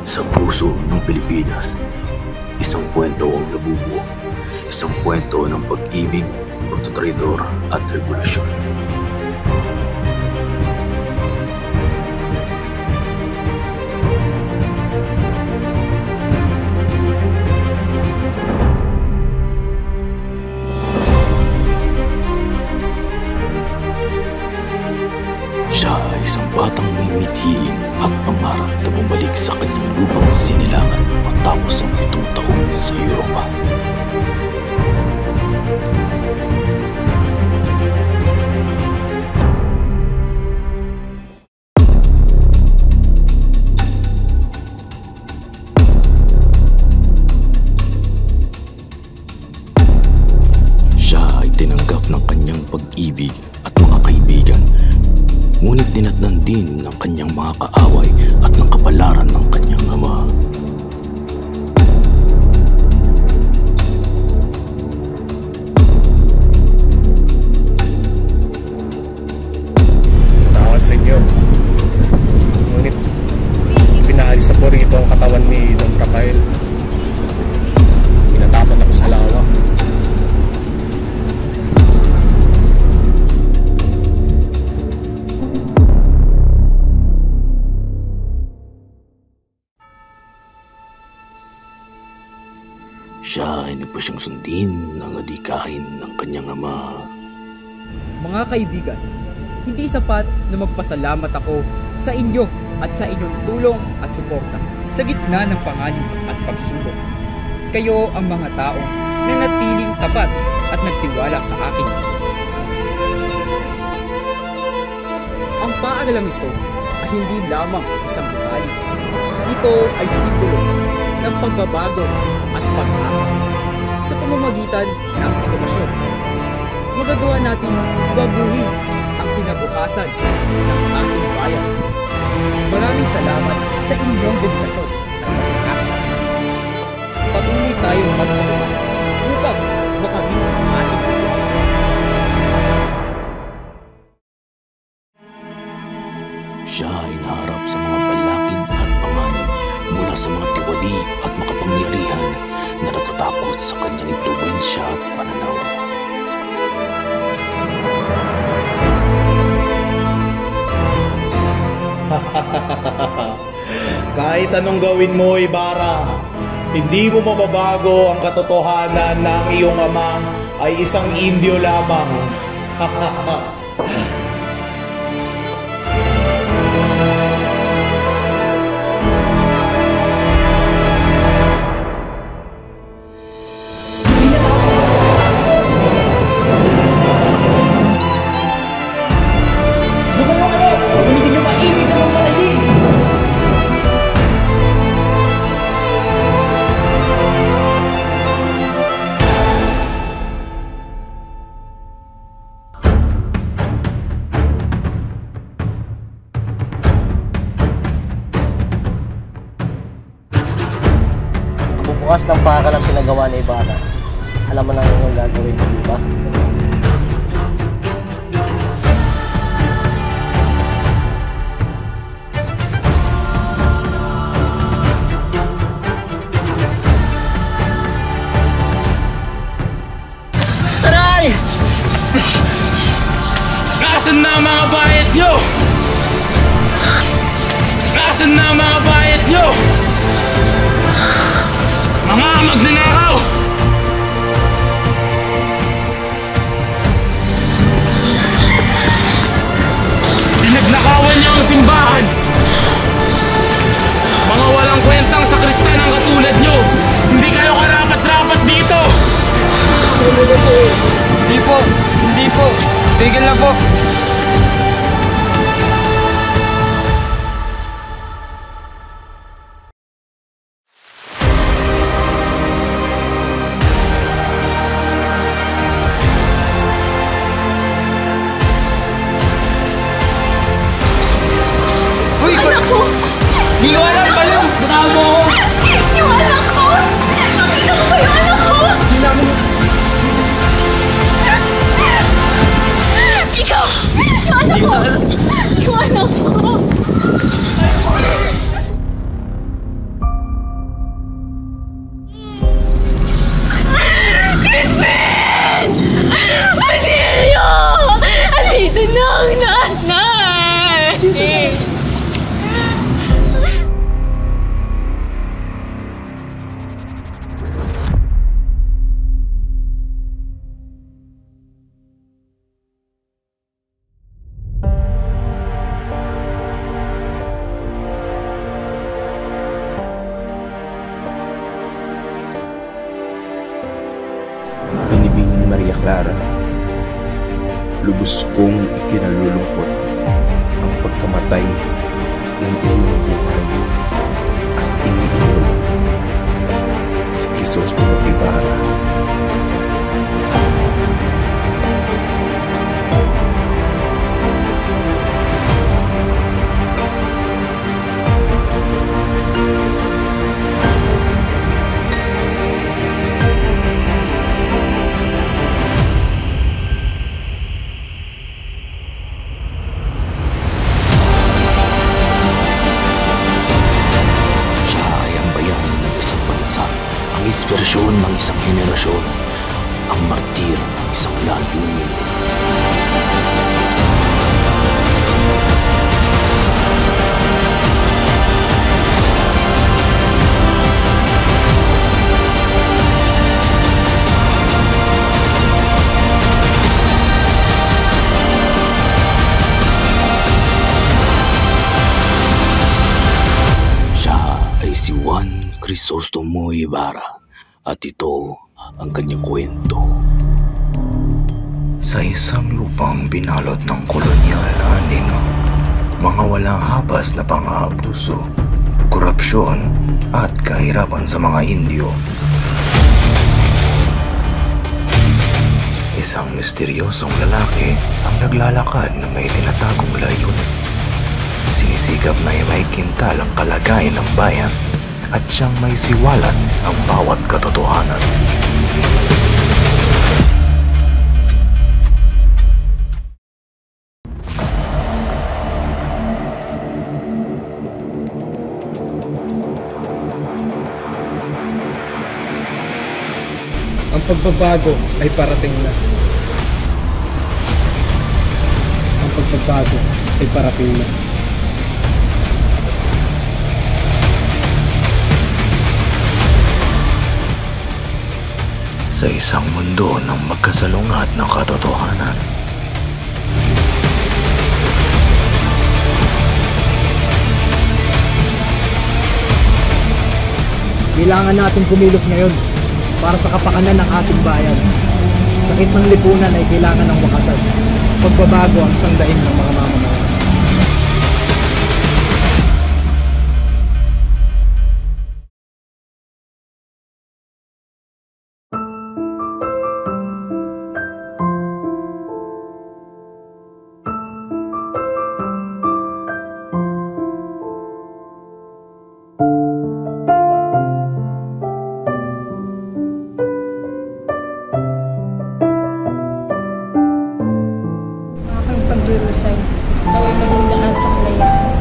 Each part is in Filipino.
Sa puso ng Pilipinas, isang kwento ang nabubuo. Isang kwento ng pag-ibig, pagtatraidor at regulasyon. Siya ay isang batang may mithiin at pangarap na bumalik sa kanyang lupang sinilangan matapos ang 7 taon sa Europa. Siya ay tinanggap ng kanyang pag-ibig at mga kaibigan. Ngunit dinatnan din ng kanyang mga kaaway at ng kapalaran ng kanyang ama. Tawad sa inyo. Ngunit pinaalis sa porito ang katawan ni Don Rafael. Pinatapat ako sa lawa. Siya ay nagpasyang sundin ng adikain ng kanyang ama. Mga kaibigan, hindi sapat na magpasalamat ako sa inyo at sa inyong tulong at suporta sa gitna ng panganib at pagsubok. Kayo ang mga taong nanatiling tapat at nagtiwala sa akin. Ang paaralang ito ay hindi lamang isang gusali. Ito ay simbolo ng pagbabago at pag-asa. Sa pamamagitan ng edukasyon, magagawa natin baguhin ang kinabukasan ng ating bayan. Maraming salamat sa inyong dedikasyon at pag-asa. Patuloy tayong magtulungan upang makamit ang ating buhay. Siya ay naharap sa mga balakid at panganib mula sa mga tiwali at makapangyarihan na natatakot sa kanyang impluwensya at pananaw. Kahit anong gawin mo, Ibarra, hindi mo mababago ang katotohanan na ang iyong ama ay isang Indio lamang. Bukas ng pakal ang pinagawa ni Ibarra. Alam mo na yung gagawin, di ba? Taray! Nasaan na ang mga bayad nyo? Nasaan na ang mga bayad nyo? Mga magnanakaw! Pinagnakawan niyo ang simbahan! Mga walang kwentang sakristan ang katulad niyo! Hindi kayo karapat-rapat dito! Hindi po, hindi po. Tigil na po. Hindi ko alam, baliw! Butahan mo ako! Yung anak ko! Nakita mo ba yung anak ko? Hindi namin... Ikaw! Yung anak ko! Yung anak ko! Maria Clara, lubos kong ikinalulungkot ang pagkamatay ng iyong buhay at iniinom si Crisostomo Ibarra. Inspirasyon ng isang henerasyon, ang martir ng isang layunin. Siya ay si Juan Crisostomo Ibarra. At ito ang kanyang kwento. Sa isang lupang binalot ng kolonyal na anino, mga walang habas na pang-aabuso, korupsyon at kahirapan sa mga Indio. Isang misteryosong lalaki ang naglalakad na may tinatagong layunin. Sinisikap na maikintal ang kalagayan ng bayan at siyang may siwalat ang bawat katotohanan. Ang pagbabago ay parating na. Ang pagbabago ay parating na. Sa isang mundo ng magkasalungat na katotohanan. Kailangan natin kumilos ngayon para sa kapakanan ng ating bayan. Sakit ng lipunan ay kailangan ng wakasan. Pagbabago ang isang daing ng mga mamamayan. Pagdurusay, naway maging daan sa kalayaan.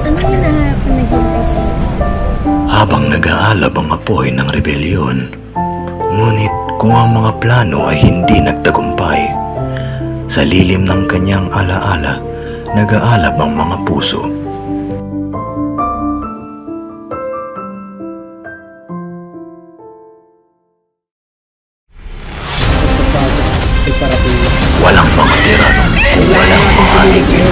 Anong hinaharap na naghihintay sa iyo? Habang nag-aalab ang apoy ng rebelyon, ngunit kung ang mga plano ay hindi nagtagumpay, sa lilim ng kanyang alaala, nag-aalab ang mga puso. Walang mga tiranong, walang mga alipin.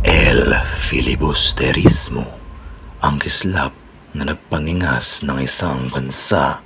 El filibusterismo, ang kislap na nagpangingas ng isang bansa.